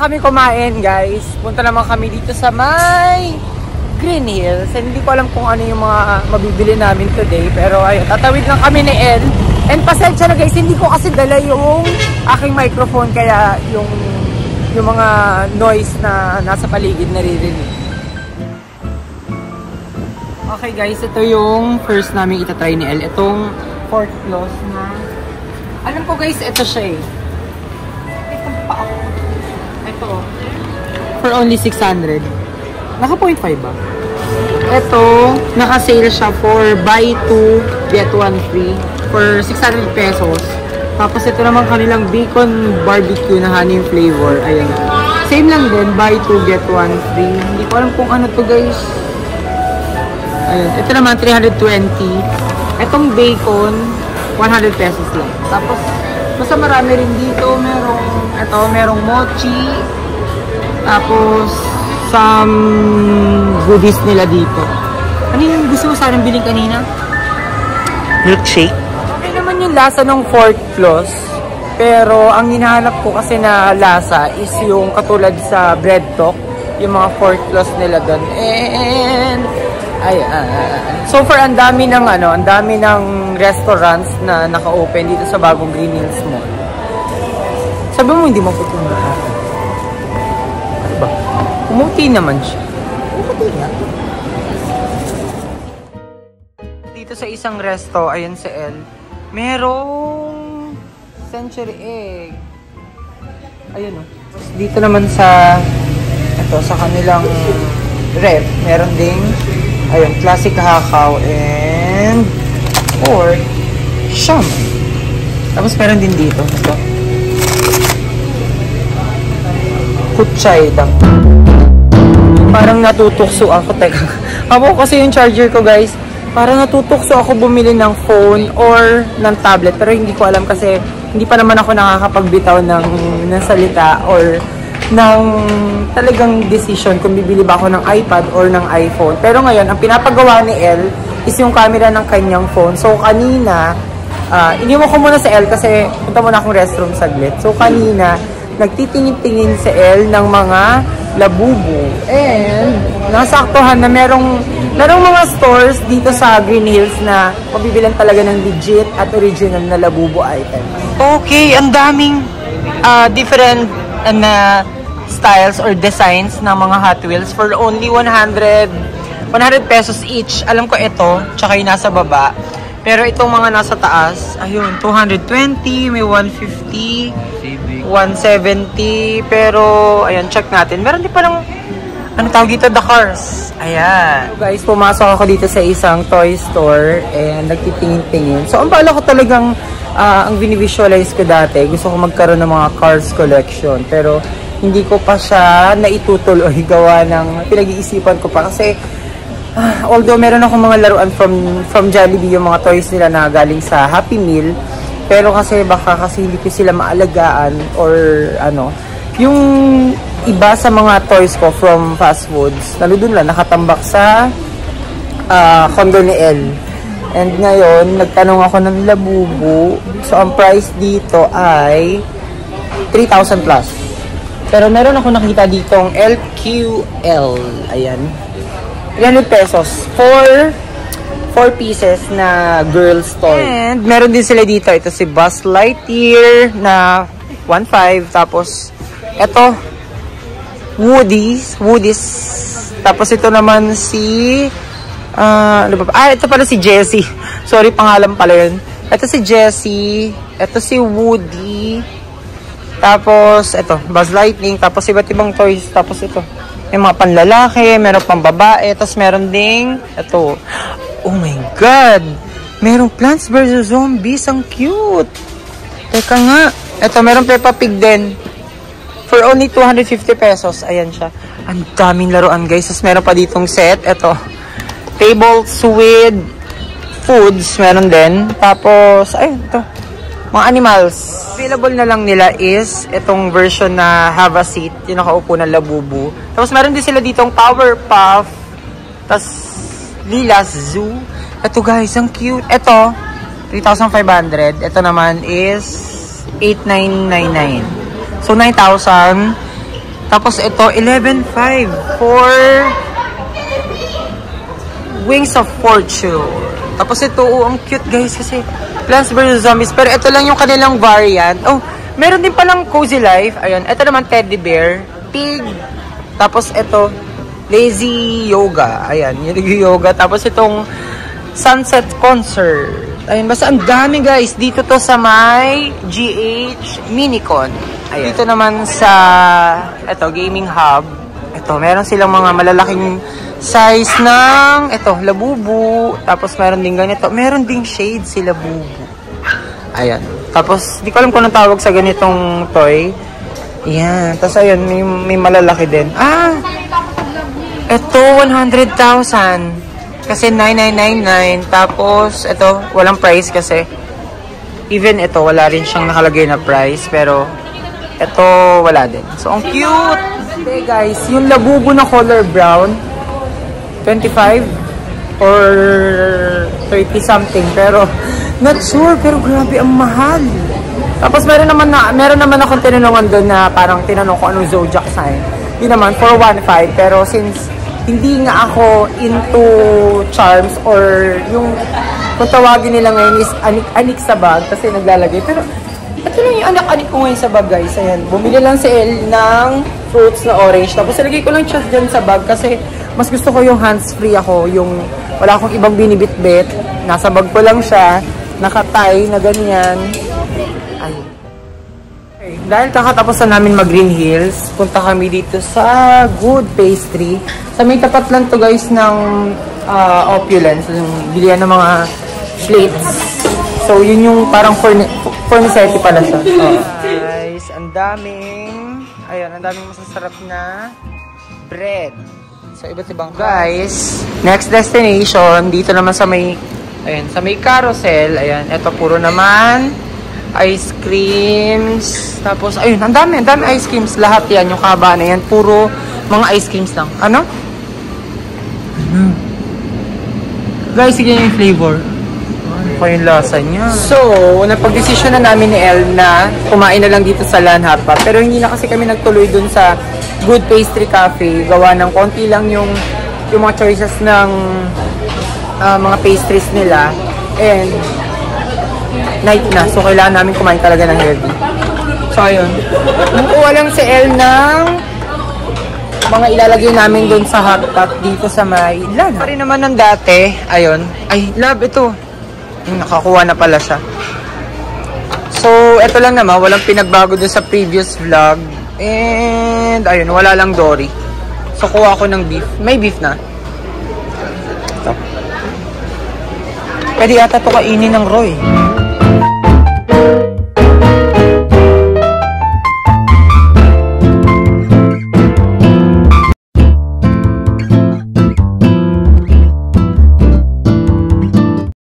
kami kumain, guys. Punta naman kami dito sa may Green Hills. And hindi ko alam kung ano yung mga mabibili namin today. Pero ayun, tatawid lang kami ni El. And pasensya na guys, hindi ko kasi dala yung aking microphone. Kaya yung mga noise na nasa paligid naririnig. Okay guys, ito yung first namin itatry ni El. Itong pork floss na... Alam ko guys, ito siya eh. Ito. For only 600. Naka 0.5 ba? Ito, naka-sale siya for buy 2, get 1 free. For 600 pesos. Tapos ito naman kanilang bacon barbecue na honey flavor. Ayan. Same lang din, buy 2, get 1 free. Hindi ko alam kung ano to guys. Ayan. Ito naman, 320. Itong bacon, 100 pesos lang. Tapos, basta marami rin dito. Merong mochi. Tapos, some goodies nila dito. Ano yung gusto mo sanang biling kanina? Milkshake. Okay naman yung lasa ng pork floss. Pero, ang hinahanap ko kasi na lasa is yung katulad sa bread talk. Yung mga pork floss nila doon. And, so far, ang dami ng restaurants na naka-open dito sa bagong Green Hills Mall. Sabi mo, hindi mo pupunta. Ano ba? Umuti naman siya. Umuti na. Dito sa isang resto, ayan si El, merong century egg. Ayun o. Dito naman sa kanilang ref, meron ding ayun, classic hakaw and pork sham. Tapos meron din dito. Ito. Kutsay dang. Parang natutukso ako. Teka. Ako kasi yung charger ko guys. Parang natutukso ako bumili ng phone or ng tablet. Pero hindi ko alam kasi hindi pa naman ako nakakapagbitaw ng salita or ng talagang decision kung bibili ba ako ng iPad or ng iPhone. Pero ngayon, ang pinapagawa ni El is yung camera ng kanyang phone. So, kanina, iniwan ko muna sa El kasi punta muna akong restroom saglit. So, kanina, nagtitingin-tingin si El ng mga labubu. And, nasaktuhan na merong mga stores dito sa Green Hills na mabibilan talaga ng legit at original na labubu item. Okay, ang daming different styles or designs ng mga Hot Wheels for only 100 pesos each. Alam ko ito, tsaka yung nasa baba. Pero itong mga nasa taas, ayun, 220, may 150, 170. Pero, ayan, check natin. Meron din palang, ano tawag dito, the cars. Ayan. So guys, pumasok ako dito sa isang toy store and nagtitingin-tingin. So, ang bala ko talagang, ang binivisualize ko dati, gusto ko magkaroon ng mga cars collection. Pero, hindi ko pa siya naitutuloy gawa ng pinag-iisipan ko pa. Kasi, although meron ako mga laruan from Jollibee, yung mga toys nila na galing sa Happy Meal. Pero kasi baka kasi hindi ko sila maalagaan or ano. Yung iba sa mga toys ko from fast foods, nandun lang, nakatambak sa condo ni El. And ngayon, nagtanong ako ng labubu. So, ang price dito ay 3,000 plus. Pero meron ako nakita ditong LQL. Ayan. 300 pesos for 4 pieces na girls toy. And meron din sila dito. Ito si Buzz Lightyear na 1.5. Tapos, ito, Woody's. Tapos ito naman si, ano ba? Ito pala si Jessie. Sorry, pangalan pala yun. Ito si Jessie. Ito si Woody. Tapos, ito, Buzz Lightning. Tapos, iba't ibang toys. Tapos, ito. May mga panlalaki, meron pang babae. Tapos, meron ding, ito. Oh my God! Merong Plants vs. Zombies. Ang cute! Teka nga. Ito, meron Peppa Pig din. For only 250 pesos. Ayan siya. Ang daming laruan, guys. Tapos, meron pa ditong set. Ito. Tables with foods. Meron din. Tapos, ayun, ito. Mga animals. Available na lang nila is itong version na have a seat. Yung nakaupo na labubu. Tapos meron din sila ditong Powerpuff. Tapos Lilas Zoo. Ito guys, ang cute. Ito, 3,500. Ito naman is 8,999. So 9,000 Tapos ito, 11.5 for Wings of Fortune. Tapos ito, ang cute guys kasi Plants vs. Zombies. Pero ito lang yung kanilang variant. Oh, meron din palang Cozy Life. Ayun, ito naman Teddy Bear, Pig. Tapos ito, Lazy Yoga. Ayan, yung yoga. Tapos itong Sunset Concert. Ayun, basta ang dami guys. Dito to sa may GH Minicon. Ayun. Dito naman sa ito, Gaming Hub. Ito, meron silang mga malalaking size ng ito, Labubu. Tapos meron din ganito. Meron ding shade si Labubu. Ayan. Tapos, di ko alam kung anong tawag sa ganitong toy. Ayan. Tapos ayun, may malalaki din. Ah! Ito, 100,000. Kasi 9,999. Tapos, ito, walang price kasi. Even ito, wala rin siyang nakalagay na price. Pero, ito, wala din. So, ang cute! Okay guys, yung Labubu na color brown, 25 or 30 something. Pero, not sure. Pero grabe, ang mahal. Tapos, meron naman akong tinanungan doon na parang tinanong ko anong zodiac sign. Yun naman, for 1.5. Pero, since hindi nga ako into charms or yung kung tawagin nila ngayon is anik sa bag kasi naglalagay. Pero ito lang yung anak-anik ko ngayon sa bag guys. Ayan, bumili lang si Elle ng fruits na orange. Tapos nilagay ko lang siya dyan sa bag kasi mas gusto ko yung hands-free ako. Yung wala akong ibang binibit-bit. Nasa bag ko lang siya. Nakatay na ganyan. Ay. Okay. Dahil kakatapos na namin mag-Green Hills, punta kami dito sa Good Pastry. Sa may tapat lang to guys ng Opulence. Yung bilihan ng mga plates. So, yun yung parang fornicetti pala siya. Oh. Guys, ang daming masasarap na bread. So, iba't ibang guys. Next destination, dito naman sa may, ayan, sa may carousel. Ayan, ito puro naman ice creams. Tapos, ayun, ang dami ice creams. Lahat yan, yung kaba na yan, puro mga ice creams lang. Ano? Guys, sige yung flavor. Ano pa yung lasa niya? So, napag-desisyon na namin ni Elle na kumain na lang dito sa Lanhapa. Pero hindi na kasi kami nagtuloy dun sa Good Pastry Cafe. Gawa ng konti lang yung mga choices ng mga pastries nila. And night na. So, kailangan namin kumain talaga ng healthy. So, ayun. Kumukuha lang si Elle ng mga ilalagay namin doon sa hotpot dito sa may Lanhapa. Pa rin naman ng dati. Ayun. Ay, love, ito. Nakakuha na pala siya. So, ito lang naman. Walang pinagbago doon sa previous vlog. And, ayun. Wala lang dory. So, kuha ako ng beef. May beef na. Ito. Pwede ata ito kainin ng Roy.